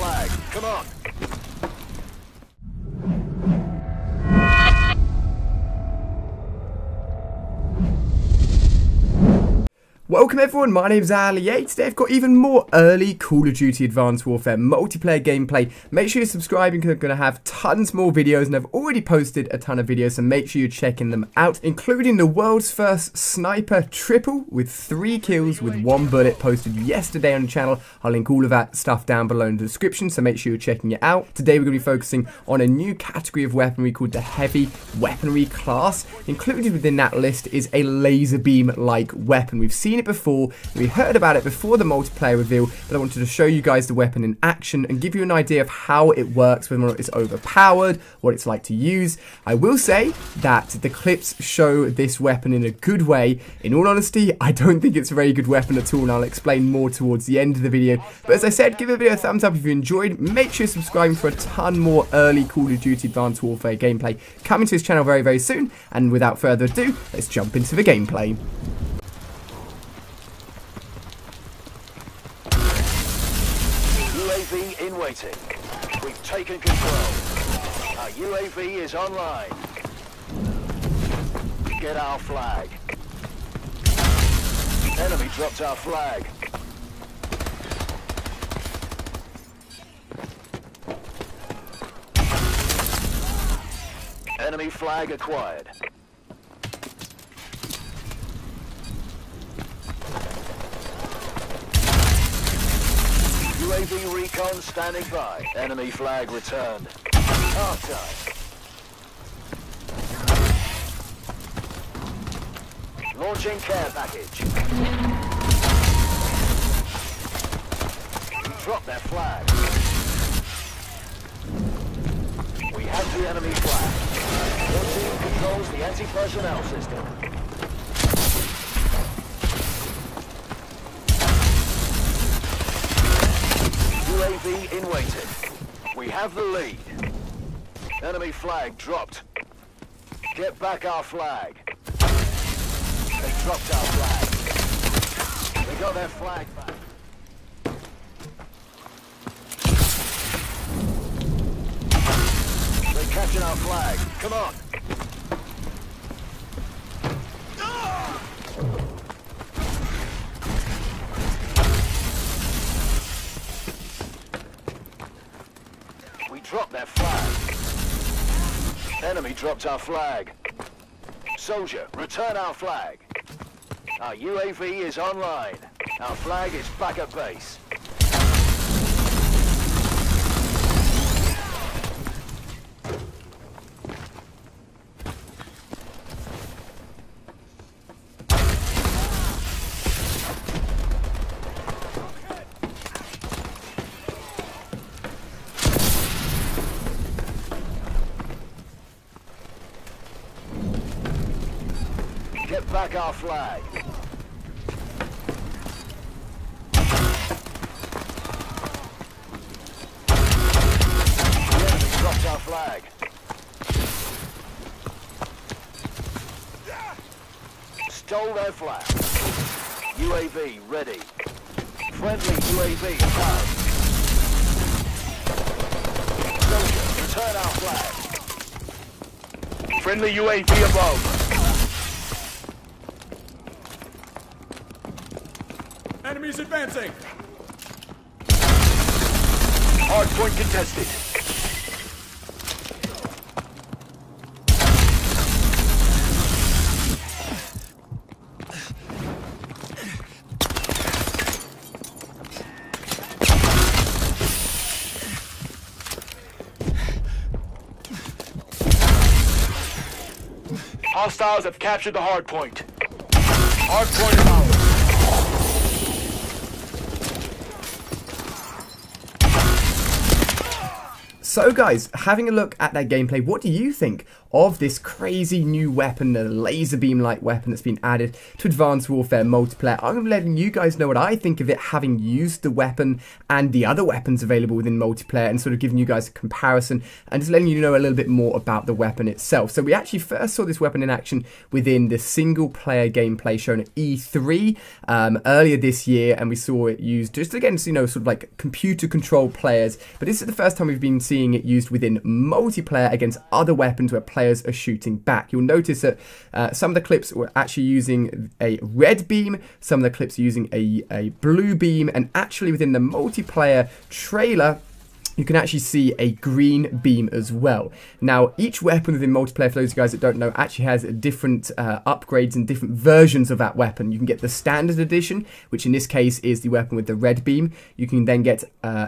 flag. Come on. Welcome everyone, my name's Ali. Today I've got even more early Call of Duty Advanced Warfare multiplayer gameplay. Make sure you're subscribing because I'm going to have tons more videos, and I've already posted a ton of videos, so make sure you're checking them out, including the world's first sniper triple with 3 kills with 1 bullet posted yesterday on the channel. I'll link all of that stuff down below in the description, so make sure you're checking it out. Today we're going to be focusing on a new category of weaponry called the heavy weaponry class. Included within that list is a laser beam like weapon. We've seen it before, we heard about it before the multiplayer reveal, but I wanted to show you guys the weapon in action and give you an idea of how it works, whether or not it's overpowered, what it's like to use. I will say that the clips show this weapon in a good way. In all honesty, I don't think it's a very good weapon at all, and I'll explain more towards the end of the video. But as I said, give the video a thumbs up if you enjoyed. Make sure you're subscribing for a ton more early Call of Duty Advanced Warfare gameplay coming to this channel very, very soon. And without further ado, let's jump into the gameplay. UAV in waiting. We've taken control. Our UAV is online. Get our flag. Enemy dropped our flag. Enemy flag acquired. UAV recon standing by. Enemy flag returned. Half time. Launching care package. We dropped their flag. We have the enemy flag. Your team controls the anti-personnel system. UAV in waiting. We have the lead. Enemy flag dropped. Get back our flag. They dropped our flag. They got their flag back. They captured our flag. Come on. Drop their flag. Enemy dropped our flag. Soldier, return our flag. Our UAV is online. Our flag is back at base. Get back our flag. The enemy dropped our flag. Stole their flag. UAV ready. Friendly UAV above. Soldier, return our flag. Friendly UAV above. Enemies advancing! Hard point contested. Hostiles have captured the hard point. Hard point is ours. So guys, having a look at that gameplay, what do you think of this crazy new weapon, the laser beam-like weapon that's been added to Advanced Warfare multiplayer. I'm going to be letting you guys know what I think of it, having used the weapon and the other weapons available within multiplayer, and sort of giving you guys a comparison and just letting you know a little bit more about the weapon itself. So we actually first saw this weapon in action within the single-player gameplay shown at E3 earlier this year, and we saw it used just against, you know, sort of like computer-controlled players. But this is the first time we've been seeing it used within multiplayer against other weapons where players are shooting back. You'll notice that some of the clips were actually using a red beam, some of the clips are using a blue beam, and actually within the multiplayer trailer, you can actually see a green beam as well. Now, each weapon within multiplayer, for those of you guys that don't know, actually has different upgrades and different versions of that weapon. You can get the standard edition, which in this case is the weapon with the red beam. You can then get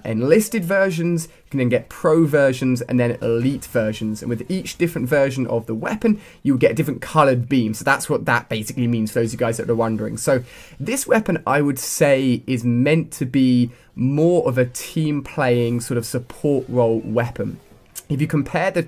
enlisted versions, you can then get pro versions, and then elite versions. And with each different version of the weapon, you will get a different colored beam. So that's what that basically means for those of you guys that are wondering. So this weapon, I would say, is meant to be more of a team playing sort of support role weapon. If you compare the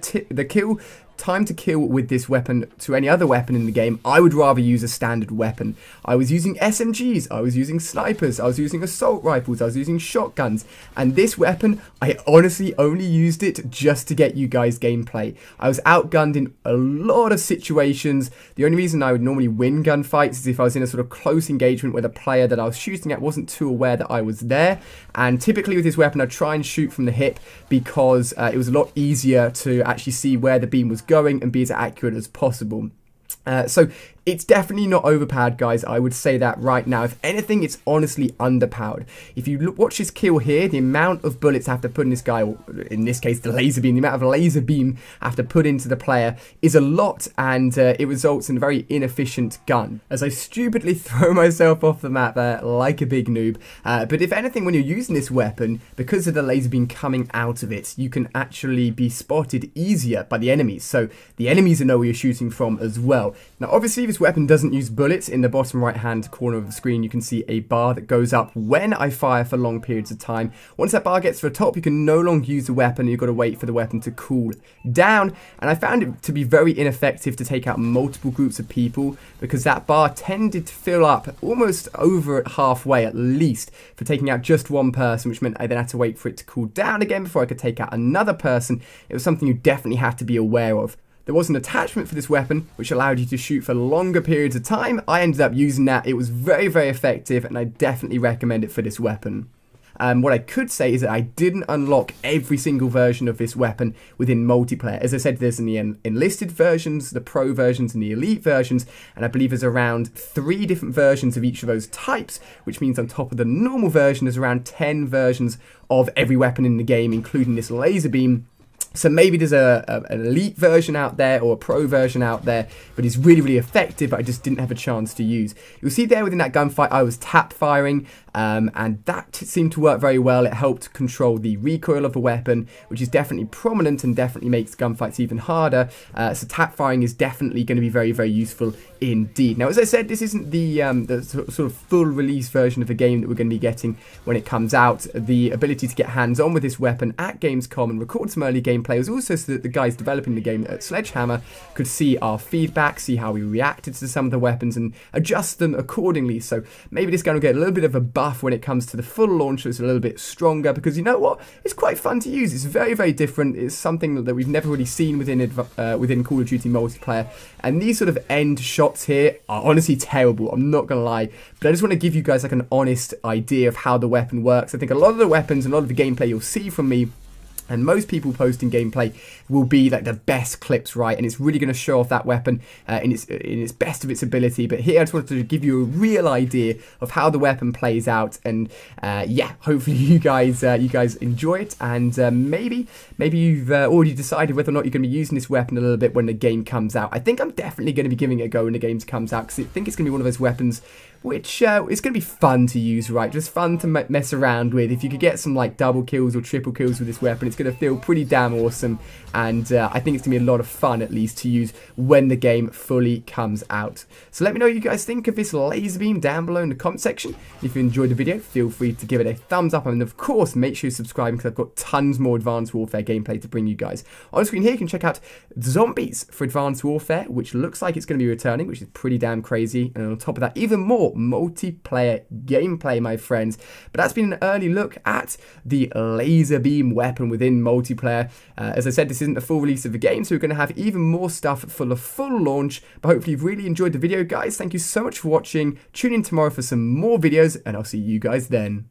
time to kill with this weapon to any other weapon in the game, I would rather use a standard weapon. I was using SMGs, I was using snipers, I was using assault rifles, I was using shotguns, and this weapon, I honestly only used it just to get you guys gameplay. I was outgunned in a lot of situations. The only reason I would normally win gunfights is if I was in a sort of close engagement where the player that I was shooting at wasn't too aware that I was there, and typically with this weapon I'd try and shoot from the hip because it was a lot easier to actually see where the beam was going and be as accurate as possible. So it's definitely not overpowered, guys. I would say that right now. If anything, it's honestly underpowered. If you watch this kill here, the amount of bullets I have to put in this guy, or in this case the laser beam, the amount of laser beam I have to put into the player is a lot, and it results in a very inefficient gun. As I stupidly throw myself off the map there like a big noob. But if anything, when you're using this weapon, because of the laser beam coming out of it, you can actually be spotted easier by the enemies. So the enemies know where you're shooting from as well. Now, obviously, this weapon doesn't use bullets. In the bottom right hand corner of the screen, you can see a bar that goes up when I fire for long periods of time. Once that bar gets to the top, you can no longer use the weapon. You've got to wait for the weapon to cool down. And I found it to be very ineffective to take out multiple groups of people because that bar tended to fill up almost over halfway at least for taking out just one person, which meant I then had to wait for it to cool down again before I could take out another person. It was something you definitely have to be aware of. There was an attachment for this weapon which allowed you to shoot for longer periods of time. I ended up using that. It was very, very effective, and I definitely recommend it for this weapon. What I could say is that I didn't unlock every single version of this weapon within multiplayer. As I said, there's in the enlisted versions, the pro versions, and the elite versions, and I believe there's around 3 different versions of each of those types, which means on top of the normal version, there's around 10 versions of every weapon in the game, including this laser beam. So maybe there's an elite version out there or a pro version out there, but it's really, really effective, but I just didn't have a chance to use. You'll see there within that gunfight, I was tap firing, and that seemed to work very well. It helped control the recoil of the weapon, which is definitely prominent and definitely makes gunfights even harder. So tap firing is definitely going to be very, very useful indeed. Now, as I said, this isn't the sort of full release version of the game that we're going to be getting when it comes out. The ability to get hands-on with this weapon at Gamescom and record some early gameplay was also so that the guys developing the game at Sledgehammer could see our feedback, see how we reacted to some of the weapons, and adjust them accordingly. So maybe this gun will get a little bit of a buff when it comes to the full launch, so it's a little bit stronger, because you know what? It's quite fun to use. It's very, very different. It's something that we've never really seen within Call of Duty multiplayer. And these sort of end shots here are honestly terrible. I'm not going to lie. But I just want to give you guys like an honest idea of how the weapon works. I think a lot of the weapons and a lot of the gameplay you'll see from me, and most people posting gameplay, will be like the best clips, right? And it's really going to show off that weapon in its best of its ability. But here I just wanted to give you a real idea of how the weapon plays out, and yeah, hopefully you guys enjoy it, and maybe you've already decided whether or not you're going to be using this weapon a little bit when the game comes out. I think I'm definitely going to be giving it a go when the game comes out, because I think it's going to be one of those weapons which is going to be fun to use, right? Just fun to mess around with. If you could get some like double kills or triple kills with this weapon, it's going to feel pretty damn awesome, and I think it's going to be a lot of fun, at least, to use when the game fully comes out. So let me know what you guys think of this laser beam down below in the comment section. If you enjoyed the video, feel free to give it a thumbs up, and of course, make sure you subscribe, because I've got tons more Advanced Warfare gameplay to bring you guys. On screen here, you can check out Zombies for Advanced Warfare, which looks like it's going to be returning, which is pretty damn crazy, and on top of that, even more multiplayer gameplay, my friends. But that's been an early look at the laser beam weapon within multiplayer. As I said, this isn't the full release of the game, so we're going to have even more stuff for the full launch. But hopefully you've really enjoyed the video, guys. Thank you so much for watching. Tune in tomorrow for some more videos, and I'll see you guys then.